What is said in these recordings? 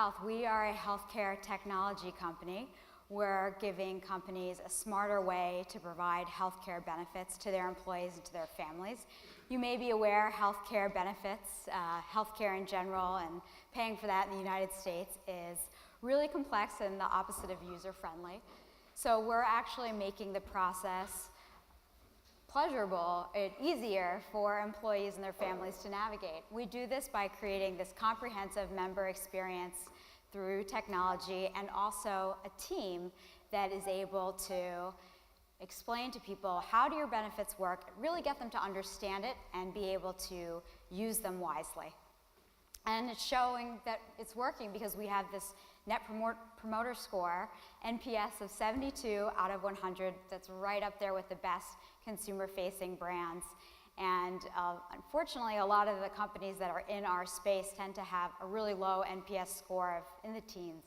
Health, we are a healthcare technology company. We're giving companies a smarter way to provide healthcare benefits to their employees and to their families. You may be aware healthcare benefits, healthcare in general, and paying for that in the United States is really complex and the opposite of user-friendly. So we're actually making the process pleasurable and easier for employees and their families to navigate. We do this by creating this comprehensive member experience through technology and also a team that is able to explain to people how do your benefits work, really get them to understand it and be able to use them wisely. And it's showing that it's working because we have this Net Promoter Score, NPS of 72 out of 100. That's right up there with the best consumer-facing brands. And unfortunately, a lot of the companies that are in our space tend to have a really low NPS score of in the teens.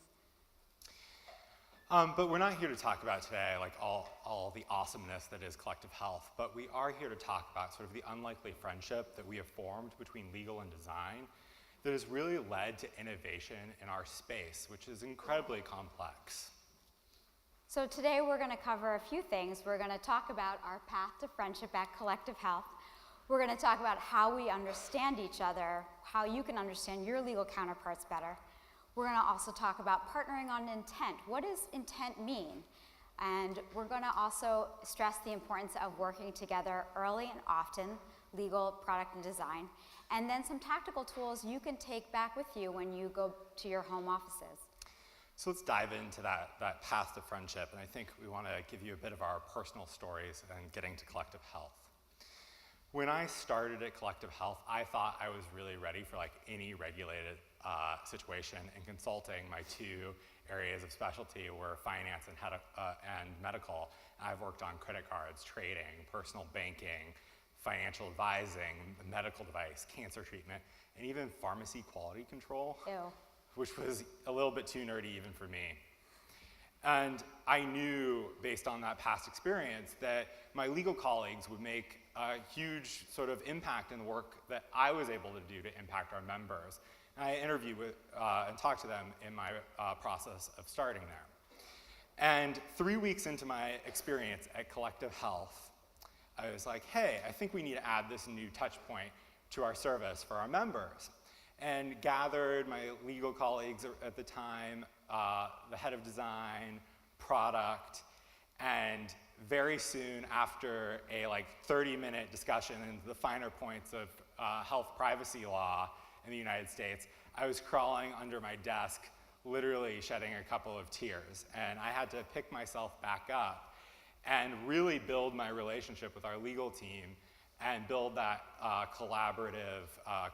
But we're not here to talk about today like all the awesomeness that is collective health, but we are here to talk about sort of the unlikely friendship that we have formed between legal and design that has really led to innovation in our space, which is incredibly complex. So today we're going to cover a few things. We're going to talk about our path to friendship at Collective Health. We're going to talk about how we understand each other, how you can understand your legal counterparts better. We're going to also talk about partnering on intent. What does intent mean? And we're going to also stress the importance of working together early and often, legal, product, and design. And then some tactical tools you can take back with you when you go to your home offices. So let's dive into that path to friendship. And I think we want to give you a bit of our personal stories and getting to Collective Health. When I started at Collective Health, I thought I was really ready for like any regulated situation, and consulting, my two areas of specialty were finance and medical. I've worked on credit cards, trading, personal banking, financial advising, medical device, cancer treatment, and even pharmacy quality control, Ew. Which was a little bit too nerdy even for me. And I knew, based on that past experience, that my legal colleagues would make a huge sort of impact in the work that I was able to do to impact our members. And I interviewed with and talked to them in my process of starting there. And 3 weeks into my experience at Collective Health, I was like, hey, I think we need to add this new touch point to our service for our members. And gathered my legal colleagues at the time, the head of design, product, and very soon after a like 30-minute discussion into the finer points of health privacy law in the United States, I was crawling under my desk, literally shedding a couple of tears. And I had to pick myself back up and really build my relationship with our legal team and build that collaborative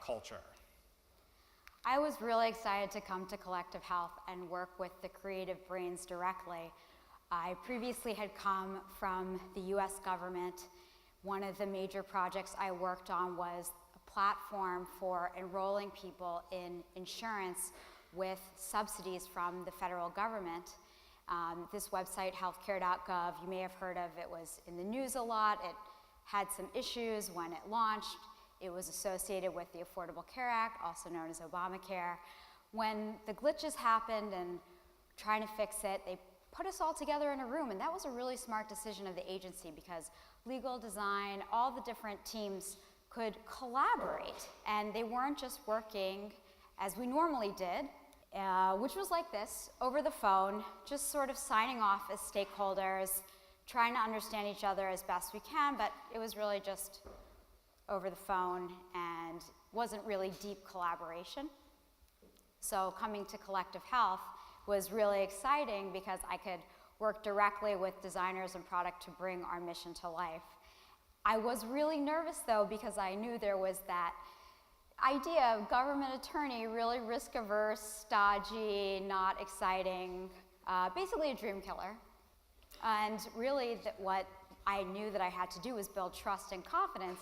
culture. I was really excited to come to Collective Health and work with the creative brains directly. I previously had come from the US government. One of the major projects I worked on was a platform for enrolling people in insurance with subsidies from the federal government. This website, healthcare.gov, you may have heard of. It was in the news a lot. It had some issues when it launched. It was associated with the Affordable Care Act, also known as Obamacare. When the glitches happened and trying to fix it, they put us all together in a room, and that was a really smart decision of the agency because legal, design, all the different teams could collaborate, and they weren't just working as we normally did, which was like this, over the phone, just sort of signing off as stakeholders, trying to understand each other as best we can, but it was really just over the phone and wasn't really deep collaboration. So coming to Collective Health was really exciting because I could work directly with designers and product to bring our mission to life. I was really nervous though because I knew there was that idea of government attorney, really risk-averse, stodgy, not exciting, basically a dream killer. And really what I knew that I had to do was build trust and confidence.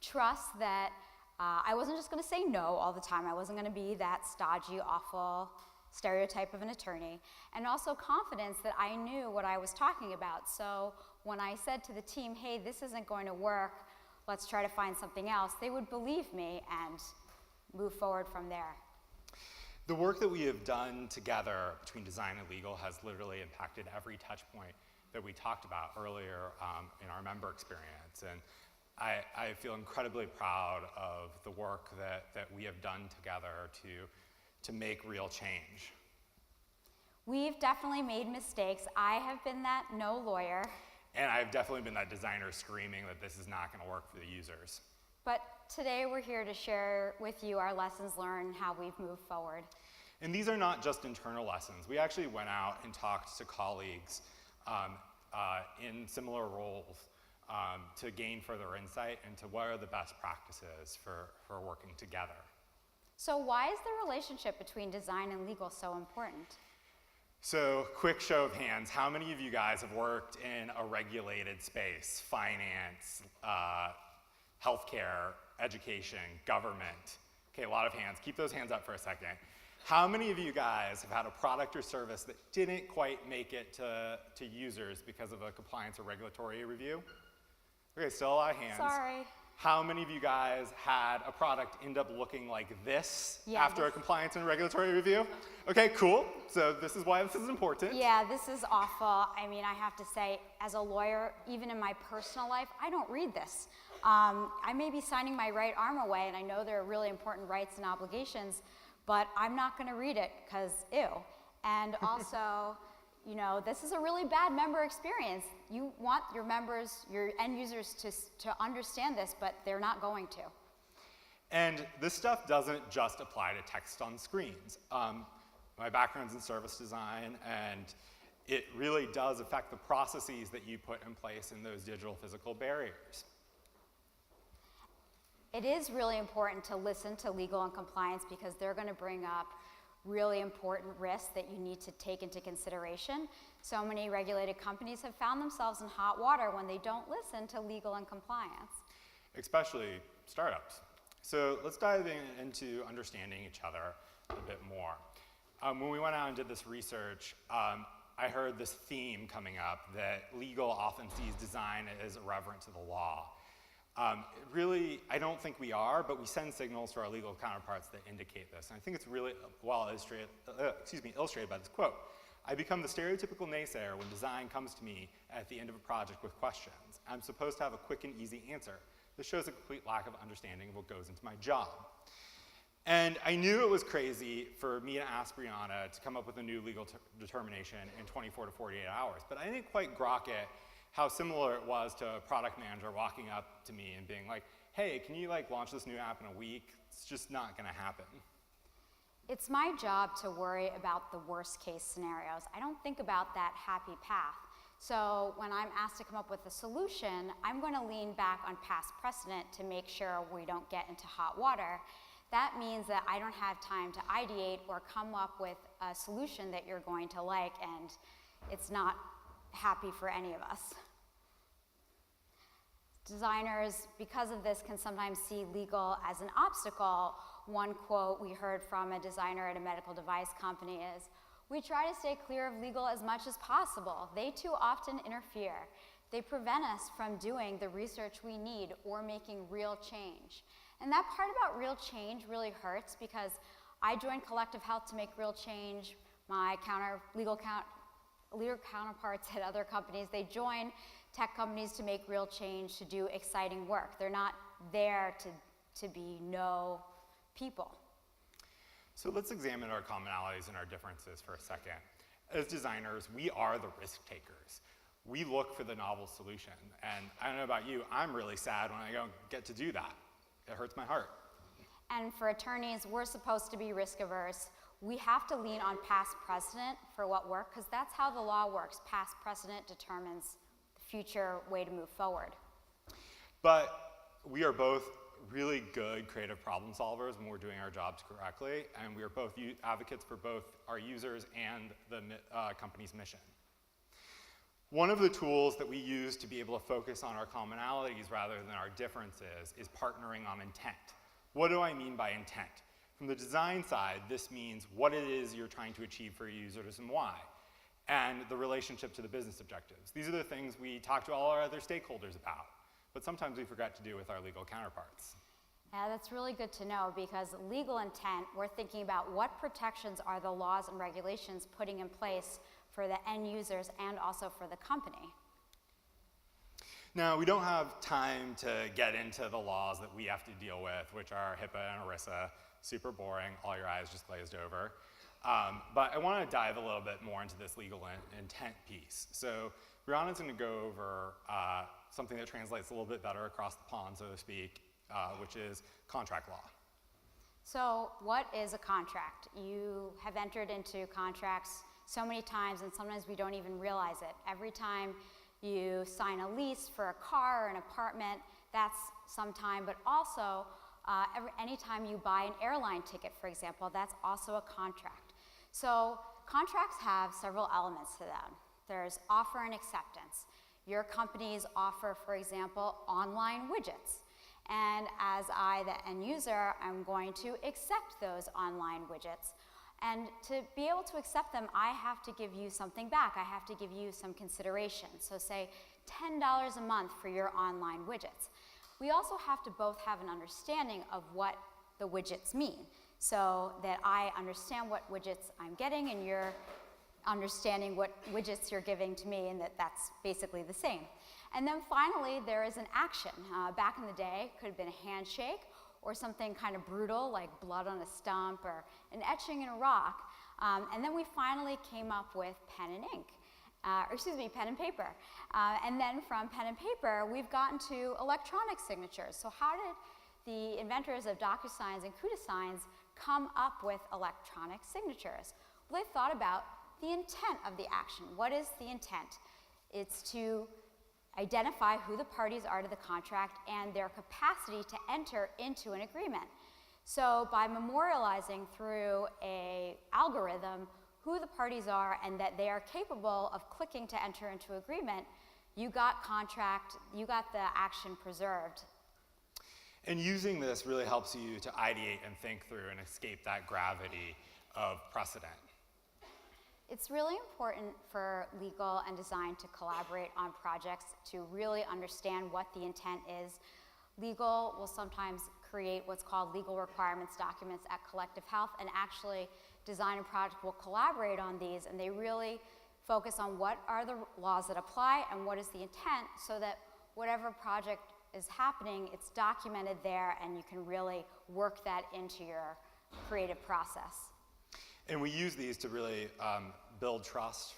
Trust that I wasn't just going to say no all the time. I wasn't going to be that stodgy, awful stereotype of an attorney. And also confidence that I knew what I was talking about. So when I said to the team, hey, this isn't going to work, let's try to find something else, they would believe me and move forward from there. The work that we have done together between design and legal has literally impacted every touch point that we talked about earlier in our member experience. And I feel incredibly proud of the work that we have done together to make real change. We've definitely made mistakes. I have been that no lawyer. And I've definitely been that designer screaming that this is not going to work for the users. But today we're here to share with you our lessons learned and how we've moved forward. And these are not just internal lessons. We actually went out and talked to colleagues in similar roles to gain further insight into what are the best practices for working together. So why is the relationship between design and legal so important? So, quick show of hands, how many of you guys have worked in a regulated space? Finance, healthcare, education, government. Okay, a lot of hands. Keep those hands up for a second. How many of you guys have had a product or service that didn't quite make it to users because of a compliance or regulatory review? Okay, still a lot of hands. Sorry. How many of you guys had a product end up looking like this after a compliance and regulatory review? Okay, cool. So this is why this is important. Yeah, this is awful. I mean, I have to say, as a lawyer, even in my personal life, I don't read this. I may be signing my right arm away, and I know there are really important rights and obligations, but I'm not going to read it because ew. And also, you know, this is a really bad member experience. You want your members, your end users to understand this, but they're not going to. And this stuff doesn't just apply to text on screens. My background's in service design, and it really does affect the processes that you put in place in those digital physical barriers. It is really important to listen to legal and compliance because they're going to bring up really important risks that you need to take into consideration. So many regulated companies have found themselves in hot water when they don't listen to legal and compliance. Especially startups. So let's dive into understanding each other a bit more. When we went out and did this research, I heard this theme coming up that legal often sees design as irreverent to the law. Really, I don't think we are, but we send signals to our legal counterparts that indicate this. And I think it's really well illustrated by this quote. I become the stereotypical naysayer when design comes to me at the end of a project with questions. I'm supposed to have a quick and easy answer. This shows a complete lack of understanding of what goes into my job. And I knew it was crazy for me to ask Briana to come up with a new legal determination in 24 to 48 hours, but I didn't quite grok it how similar it was to a product manager walking up to me and being like, hey, can you launch this new app in a week? It's just not gonna happen. It's my job to worry about the worst case scenarios. I don't think about that happy path. So when I'm asked to come up with a solution, I'm going to lean back on past precedent to make sure we don't get into hot water. That means that I don't have time to ideate or come up with a solution that you're going to like, and it's not happy for any of us. Designers, because of this, can sometimes see legal as an obstacle. One quote we heard from a designer at a medical device company is, "We try to stay clear of legal as much as possible. They too often interfere. They prevent us from doing the research we need or making real change." And that part about real change really hurts because I joined Collective Health to make real change. My legal counterparts at other companies, they join tech companies to make real change, to do exciting work. They're not there to be no people. So let's examine our commonalities and our differences for a second. As designers, we are the risk takers. We look for the novel solution. And I don't know about you, I'm really sad when I don't get to do that. It hurts my heart. And for attorneys, we're supposed to be risk averse. We have to lean on past precedent for what works, because that's how the law works. Past precedent determines the future way to move forward. But we are both really good creative problem solvers when we're doing our jobs correctly, and we are both advocates for both our users and the company's mission. One of the tools that we use to be able to focus on our commonalities rather than our differences is partnering on intent. What do I mean by intent? From the design side, this means what it is you're trying to achieve for your users and why, and the relationship to the business objectives. These are the things we talk to all our other stakeholders about, but sometimes we forget to do with our legal counterparts. Yeah, that's really good to know, because legal intent, we're thinking about what protections are the laws and regulations putting in place for the end users and also for the company. Now, we don't have time to get into the laws that we have to deal with, which are HIPAA and ERISA, super boring, all your eyes just glazed over. But I want to dive a little bit more into this legal intent piece. So Briana's going to go over something that translates a little bit better across the pond, so to speak, which is contract law. So what is a contract? You have entered into contracts so many times, and sometimes we don't even realize it. Every time you sign a lease for a car or an apartment, that's some time, but also anytime you buy an airline ticket, for example, that's also a contract. So contracts have several elements to them. There's offer and acceptance. Your companies offer, for example, online widgets. And as I, the end user, I'm going to accept those online widgets. And to be able to accept them, I have to give you something back. I have to give you some consideration. So say $10 a month for your online widgets. We also have to both have an understanding of what the widgets mean, so that I understand what widgets I'm getting and you're understanding what widgets you're giving to me, and that's basically the same. And then finally, there is an action. Back in the day, it could have been a handshake or something kind of brutal like blood on a stump or an etching in a rock. And then we finally came up with pen and ink, pen and paper. And then from pen and paper, we've gotten to electronic signatures. So how did the inventors of DocuSigns and CUDA-signs come up with electronic signatures? Well, they thought about the intent of the action. What is the intent? It's to identify who the parties are to the contract and their capacity to enter into an agreement. So by memorializing through an algorithm who the parties are and that they are capable of clicking to enter into agreement, you got the action preserved. And using this really helps you to ideate and think through and escape that gravity of precedent. It's really important for legal and design to collaborate on projects to really understand what the intent is. Legal will sometimes create what's called legal requirements documents at Collective Health, and actually design and project will collaborate on these, and they really focus on what are the laws that apply and what is the intent, so that whatever project is happening, it's documented there and you can really work that into your creative process. And we use these to really build trust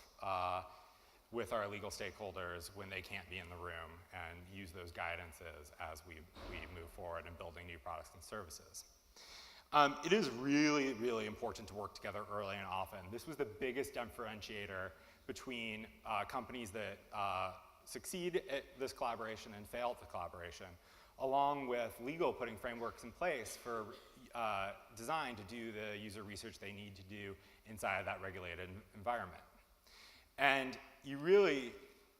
with our legal stakeholders when they can't be in the room, and use those guidances as we move forward in building new products and services. It is really, really important to work together early and often. This was the biggest differentiator between companies that succeed at this collaboration and fail at the collaboration, along with legal putting frameworks in place for design to do the user research they need to do inside of that regulated environment. And you really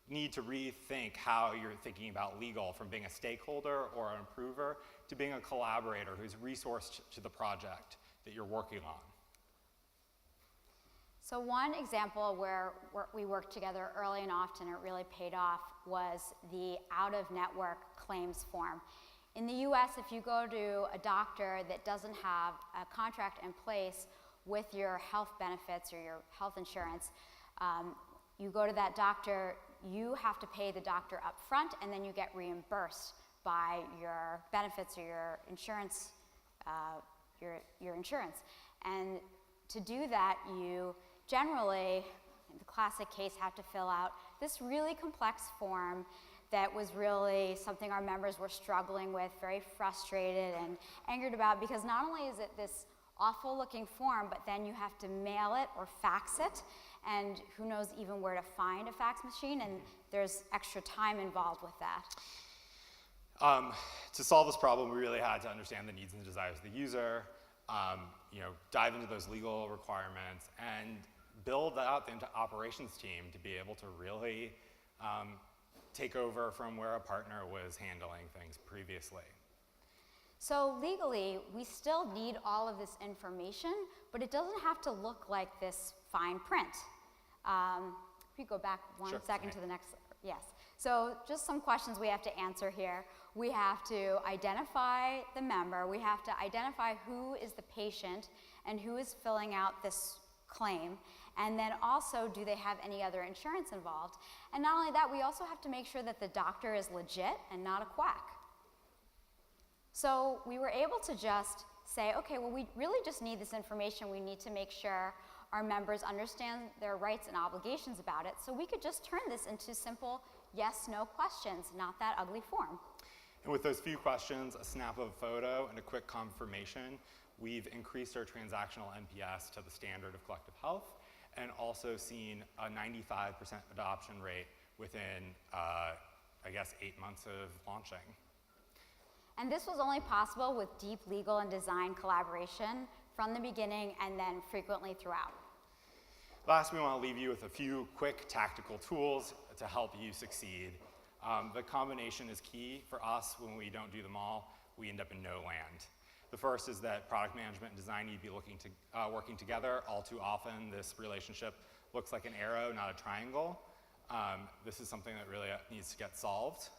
need to rethink how you're thinking about legal, from being a stakeholder or an approver to being a collaborator who's resourced to the project that you're working on. So one example where we worked together early and often, it really paid off, was the out-of-network claims form. In the US, if you go to a doctor that doesn't have a contract in place with your health benefits or your health insurance, you go to that doctor, you have to pay the doctor up front, and then you get reimbursed by your benefits or your insurance, your insurance. And to do that, you generally, in the classic case, have to fill out this really complex form that was really something our members were struggling with, very frustrated and angered about, because not only is it this awful looking form, but then you have to mail it or fax it, and who knows even where to find a fax machine, and there's extra time involved with that. To solve this problem, we really had to understand the needs and desires of the user, dive into those legal requirements, and build that out into operations team to be able to really take over from where a partner was handling things previously. So legally, we still need all of this information, but it doesn't have to look like this fine print. If you go back one second to the next, yes. So just some questions we have to answer here. we have to identify the member, we have to identify who is the patient and who is filling out this claim, and then also, do they have any other insurance involved? And not only that, we also have to make sure that the doctor is legit and not a quack. So we were able to just say, okay, well, we really just need this information. We need to make sure our members understand their rights and obligations about it. So we could just turn this into simple yes/no questions, not that ugly form. And with those few questions, a snap of a photo, and a quick confirmation, we've increased our transactional NPS to the standard of collective health, and also seen a 95% adoption rate within, I guess, 8 months of launching. And this was only possible with deep legal and design collaboration from the beginning and then frequently throughout. Last, we want to leave you with a few quick tactical tools to help you succeed. The combination is key for us. When we don't do them all, we end up in no land. The first is that product management and design need to be working together. All too often, this relationship looks like an arrow, not a triangle. This is something that really needs to get solved.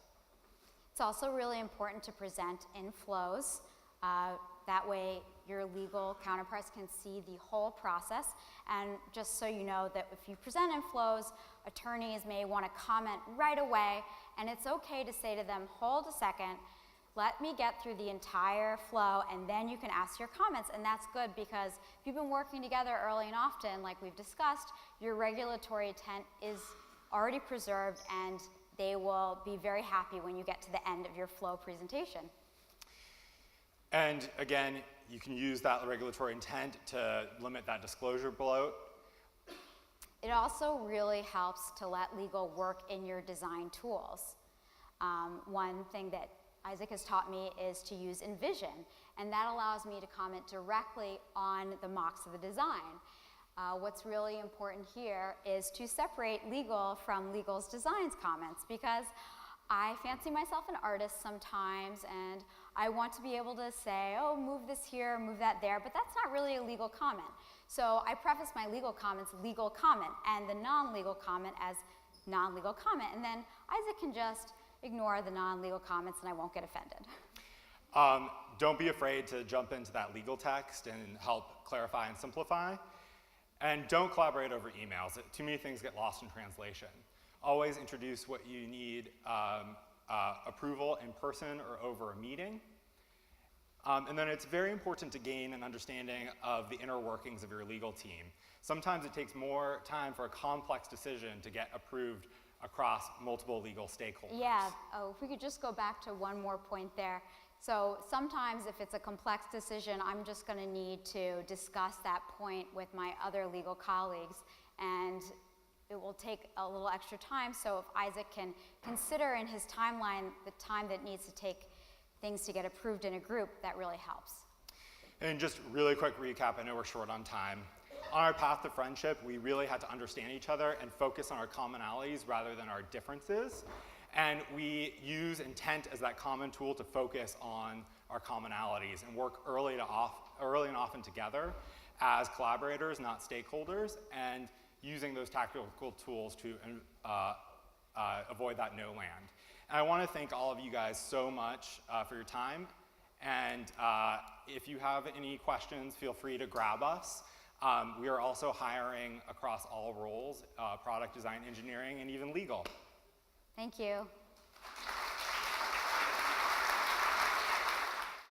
It's also really important to present in flows. That way, your legal counterparts can see the whole process. And just so you know that if you present in flows, attorneys may want to comment right away. And it's okay to say to them, hold a second, let me get through the entire flow, and then you can ask your comments. And that's good, because if you've been working together early and often, like we've discussed, your regulatory intent is already preserved, and they will be very happy when you get to the end of your flow presentation. And again, you can use that regulatory intent to limit that disclosure bloat. It also really helps to let legal work in your design tools. One thing that Izac has taught me is to use Envision, and that allows me to comment directly on the mocks of the design. What's really important here is to separate legal from legal's designs comments, because I fancy myself an artist sometimes, and I want to be able to say, oh, move this here, move that there, but that's not really a legal comment. So I preface my legal comments legal comment, and the non-legal comment as non-legal comment, and then Izac can just ignore the non-legal comments and I won't get offended. Don't be afraid to jump into that legal text and help clarify and simplify. And don't collaborate over emails. Too many things get lost in translation. Always introduce what you need approval in person or over a meeting. And then it's very important to gain an understanding of the inner workings of your legal team. Sometimes it takes more time for a complex decision to get approved across multiple legal stakeholders. Yeah, if we could just go back to one more point there. So sometimes if it's a complex decision, I'm just going to need to discuss that point with my other legal colleagues, and it will take a little extra time. So if Izac can consider in his timeline the time that needs to take things to get approved in a group, that really helps. And just really quick recap, I know we're short on time. On our path to friendship, we really had to understand each other and focus on our commonalities rather than our differences. And we use intent as that common tool to focus on our commonalities and work early and often together as collaborators, not stakeholders, and using those tactical tools to avoid that no land. And I want to thank all of you guys so much for your time. And if you have any questions, feel free to grab us. We are also hiring across all roles, product design, engineering, and even legal. Thank you.